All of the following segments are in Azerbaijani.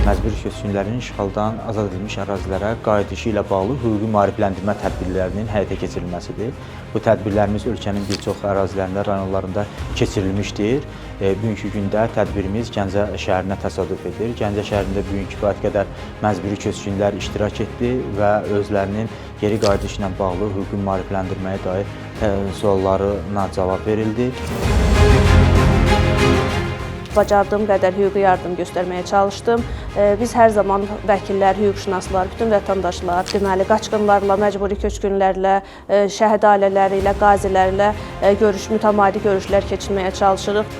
Məcburi köçkünlərin işğaldan azad edilmiş ərazilərə qayıdışı ilə bağlı hüquqi maarifləndirmə tədbirlərinin həyata keçirilməsidir. Bu tədbirlərimiz ölkənin bir çox ərazilərində, rayonlarında keçirilmişdir. Bugünkü gündə tədbirimiz Gəncə şəhərinə təsadüf edir. Gəncə şəhərində bugünkü kifayət qədər məcburi köçkünlər iştirak etdi və özlərinin geri qayıdışı ilə bağlı hüquqi maarifləndirməyə dair suallarına cavab verildi. Bacardığım qədər hüquqi yardım göstərməyə çalışdım. Biz hər zaman vəkillər, hüquqşünaslar, bütün vətəndaşlar, deməli, qaçqınlarla, məcburi köçkünlərlə, şəhid ailələri ilə, qazilərlə mütəmadi görüşlər keçirməyə çalışırıq.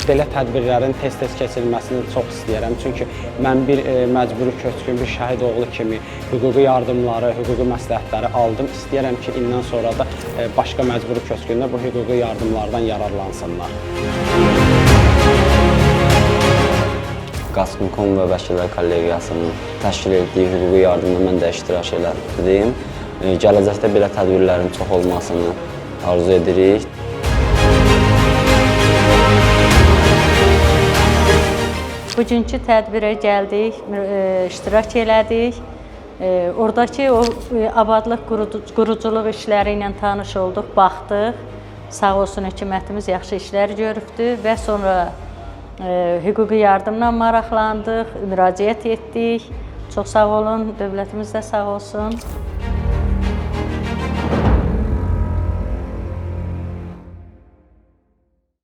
Belə tədbirlərin tez-tez keçirilməsini çox istəyirəm. Çünki mən bir məcburi köçkün, bir şəhid oğlu kimi hüquqi yardımları, hüquqi məsləhətləri aldım. İstəyirəm ki, indən sonra da başqa məcburi köçkünlər bu hüquqi yardımlardan yararlansınlar. Qaçqın və Vəkillər Kollegiyasının təşkil etdiyi hüquqi yardımda mən də iştirak etdim. Gələcəkdə belə tədbirlərin çox olmasını arzu edirik. Bugünkü tədbirə gəldik, iştirak elədik. Oradakı o abadlıq, quruculuq işləri ilə tanış olduq, baxdıq. Sağ olsun hökumətimiz yaxşı işlər görübdü və sonra hüquqi yardımla maraqlandıq, müraciət etdik. Çox sağ olun, dövlətimiz də sağ olsun.